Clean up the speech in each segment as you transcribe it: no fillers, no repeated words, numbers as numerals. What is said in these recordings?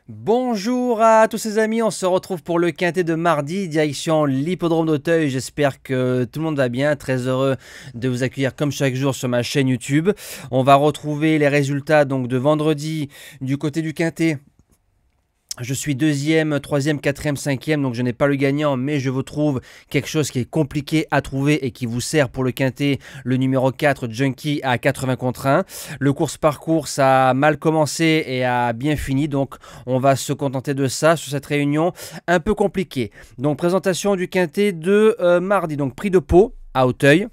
Bonjour à tous ces amis, on se retrouve pour le quintet de mardi, direction l'hippodrome d'Auteuil. J'espère que tout le monde va bien, très heureux de vous accueillir comme chaque jour sur ma chaîne YouTube. On va retrouver les résultats donc de vendredi du côté du quintet. Je suis deuxième, troisième, quatrième, cinquième, donc je n'ai pas le gagnant, mais je vous trouve quelque chose qui est compliqué à trouver et qui vous sert pour le quintet, le numéro 4, Junkie à 80 contre 1. Le course-parcours, ça a mal commencé et a bien fini, donc on va se contenter de ça sur cette réunion un peu compliquée. Donc présentation du quintet de mardi, donc prix de Pau à Auteuil.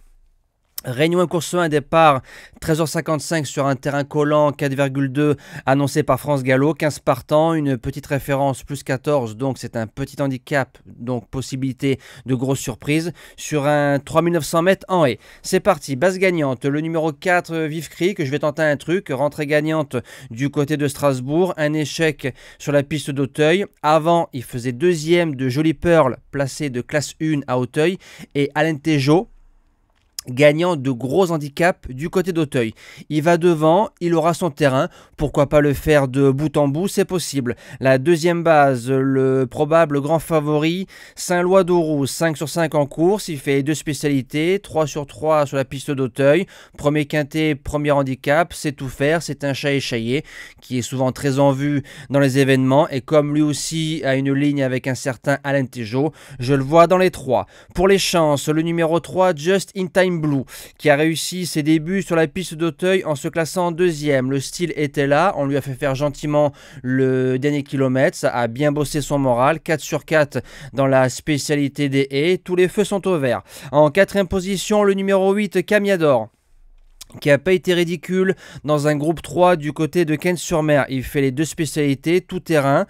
Réunion 1 course 1 départ 13h55 sur un terrain collant 4,2 annoncé par France Gallo, 15 partants, une petite référence plus 14, donc c'est un petit handicap, donc possibilité de grosse surprise sur un 3900 mètres en haie. C'est parti, base gagnante, le numéro 4 Vive Creek, je vais tenter un truc, rentrée gagnante du côté de Strasbourg, un échec sur la piste d'Auteuil. Avant il faisait deuxième de Jolie Pearl placé de classe 1 à Auteuil et Alentejo gagnant de gros handicaps du côté d'Auteuil. Il va devant, il aura son terrain, pourquoi pas le faire de bout en bout, c'est possible. La deuxième base, le probable grand favori, Saint-Lois d'Auroux, 5 sur 5 en course, il fait deux spécialités, 3 sur 3 sur la piste d'Auteuil, premier quintet, premier handicap, c'est tout faire, c'est un chat échaillé qui est souvent très en vue dans les événements et comme lui aussi a une ligne avec un certain Alentejo, je le vois dans les trois. Pour les chances, le numéro 3, Just in Time Blue, qui a réussi ses débuts sur la piste d'Auteuil en se classant deuxième. Le style était là, on lui a fait faire gentiment le dernier kilomètre, ça a bien bossé son moral, 4 sur 4 dans la spécialité des haies, tous les feux sont au vert. En quatrième position, le numéro 8, Camiador, qui n'a pas été ridicule dans un groupe 3 du côté de Cannes-sur-Mer. Il fait les deux spécialités, tout terrain.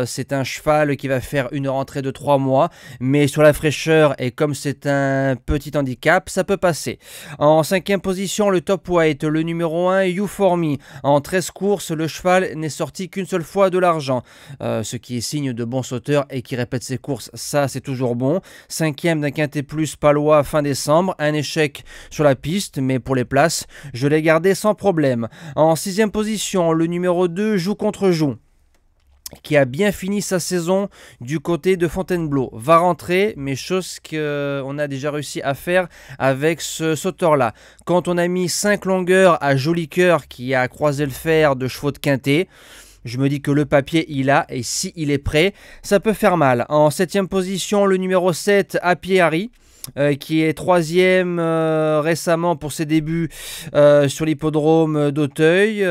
C'est un cheval qui va faire une rentrée de 3 mois, mais sur la fraîcheur et comme c'est un petit handicap, ça peut passer. En cinquième position, le top weight, le numéro 1, You For Me. En 13 courses, le cheval n'est sorti qu'une seule fois de l'argent, ce qui est signe de bon sauteur et qui répète ses courses, ça c'est toujours bon. Cinquième d'un quintet plus palois fin décembre, un échec sur la piste, mais pour les places, je l'ai gardé sans problème. En sixième position, le numéro 2, Joue contre Joue, qui a bien fini sa saison du côté de Fontainebleau. Va rentrer, mais chose qu'on a déjà réussi à faire avec ce sauteur-là. Quand on a mis 5 longueurs à Joli Cœur, qui a croisé le fer de chevaux de quintet, je me dis que le papier il a et si il est prêt, ça peut faire mal. En septième position, le numéro 7, Happy Harry, qui est troisième récemment pour ses débuts sur l'hippodrome d'Auteuil,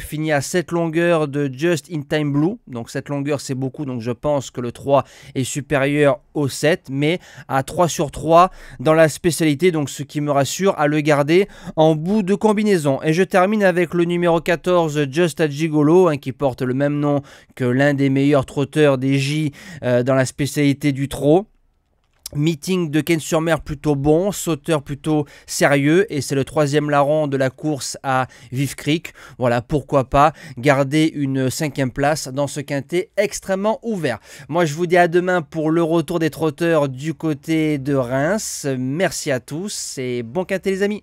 fini à 7 longueurs de Just in Time Blue, donc 7 longueurs c'est beaucoup, donc je pense que le 3 est supérieur au 7, mais à 3 sur 3 dans la spécialité, donc ce qui me rassure à le garder en bout de combinaison. Et je termine avec le numéro 14, Just a Gigolo, hein, qui porte le même nom que l'un des meilleurs trotteurs des J dans la spécialité du trot. Meeting de Cannes-sur-Mer plutôt bon, sauteur plutôt sérieux et c'est le troisième larron de la course à Vive Creek. Voilà, pourquoi pas garder une cinquième place dans ce quintet extrêmement ouvert. Moi je vous dis à demain pour le retour des trotteurs du côté de Reims. Merci à tous et bon quintet les amis.